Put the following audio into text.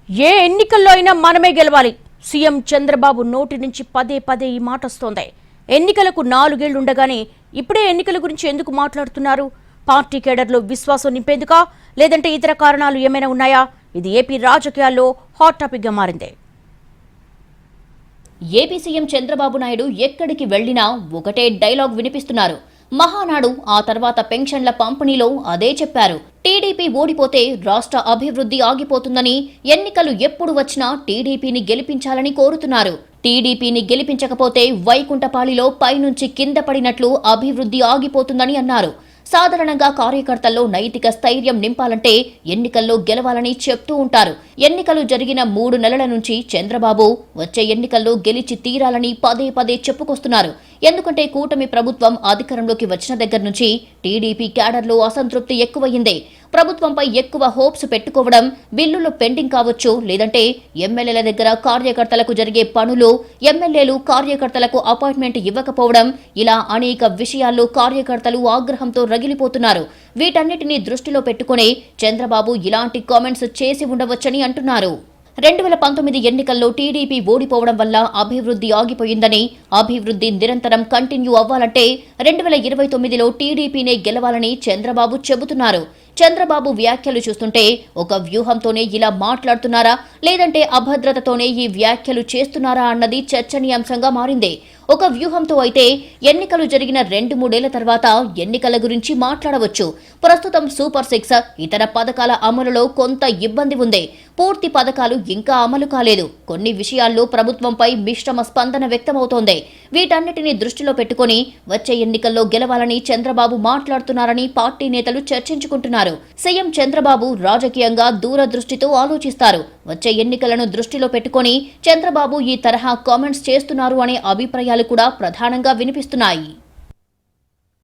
ఏ ఎన్నికల్లో అయినా మనమే గెలవాలి. సీఎం చంద్రబాబు నోటి నుంచి పదే పదే ఈ మాట వస్తోంది. ఎన్నికలకు 4 ఏళ్లు ఉండగానే ఇప్పుడే ఎన్నికల గురించి ఎందుకు మాట్లాడుతున్నారు? పార్టీ కేడర్లో విశ్వాసం నింపేందుకా, లేదంటే ఇతర కారణాలు ఏమైనా ఉన్నాయా? ఇది ఏపీ రాజకీయాల్లో హాట్ టాపిక్ గా మారింది. ఏపీ సీఎం చంద్రబాబు నాయుడు ఎక్కడికి వెళ్లినా ఒకటే డైలాగ్ వినిపిస్తున్నారు. మహానాడు, ఆ తర్వాత పెన్షన్ల పంపిణీలో అదే చెప్పారు. టీడీపీ ఓడిపోతే రాష్ట్ర అభివృద్ధి ఆగిపోతుందని, ఎన్నికలు ఎప్పుడు వచ్చినా టీడీపీని గెలిపించాలని కోరుతున్నారు. టీడీపీని గెలిపించకపోతే వైకుంఠపాళిలో పైనుంచి కింద పడినట్లు అభివృద్ధి ఆగిపోతుందని అన్నారు. సాధారణంగా కార్యకర్తల్లో నైతిక స్థైర్యం నింపాలంటే ఎన్నికల్లో గెలవాలని చెప్తూ ఉంటారు. ఎన్నికలు జరిగిన 3 నెలల నుంచి చంద్రబాబు వచ్చే ఎన్నికల్లో గెలిచి తీరాలని పదే పదే చెప్పుకొస్తున్నారు. ఎందుకంటే కూటమి ప్రభుత్వం అధికారంలోకి వచ్చిన దగ్గర నుంచి టీడీపీ క్యాడర్లో అసంతృప్తి ఎక్కువయింది. ప్రభుత్వంపై ఎక్కువ హోప్స్ పెట్టుకోవడం, బిల్లులు పెండింగ్ కావచ్చు, లేదంటే ఎమ్మెల్యేల దగ్గర కార్యకర్తలకు జరిగే పనులు, ఎమ్మెల్యేలు కార్యకర్తలకు అపాయింట్మెంట్ ఇవ్వకపోవడం, ఇలా అనేక విషయాల్లో కార్యకర్తలు ఆగ్రహంతో రగిలిపోతున్నారు. వీటన్నిటిని దృష్టిలో పెట్టుకుని చంద్రబాబు ఇలాంటి కామెంట్స్ చేసి ఉండవచ్చని అంటున్నారు. 2019 ఎన్నికల్లో టీడీపీ ఓడిపోవడం వల్ల అభివృద్ధి ఆగిపోయిందని, అభివృద్ధి నిరంతరం కంటిన్యూ అవ్వాలంటే 2029లో టీడీపీనే గెలవాలని చంద్రబాబు చెబుతున్నారు. చంద్రబాబు వ్యాఖ్యలు చూస్తుంటే ఒక వ్యూహంతోనే ఇలా మాట్లాడుతున్నారా, లేదంటే అభద్రతతోనే ఈ వ్యాఖ్యలు చేస్తున్నారా అన్నది చర్చనీయాంశంగా మారింది. ఒక వ్యూహంతో అయితే ఎన్నికలు జరిగిన 2-3 ఏళ్ల తర్వాత ఎన్నికల గురించి మాట్లాడవచ్చు. ప్రస్తుతం సూపర్ 6, ఇతర పథకాల అమలులో కొంత ఇబ్బంది ఉంది. పూర్తి పథకాలు ఇంకా అమలు కాలేదు. కొన్ని విషయాల్లో ప్రభుత్వంపై మిశ్రమ స్పందన వ్యక్తమవుతోంది. వీటన్నిటిని దృష్టిలో పెట్టుకుని వచ్చే ఎన్నికల్లో గెలవాలని చంద్రబాబు మాట్లాడుతున్నారని పార్టీ నేతలు చర్చించుకుంటున్నారు. సీఎం చంద్రబాబు రాజకీయంగా దూరదృష్టితో ఆలోచిస్తారు. వచ్చే ఎన్నికలను దృష్టిలో పెట్టుకుని చంద్రబాబు ఈ తరహా కామెంట్స్ చేస్తున్నారు అనే అభిప్రాయాలు కూడా ప్రధానంగా వినిపిస్తున్నాయి.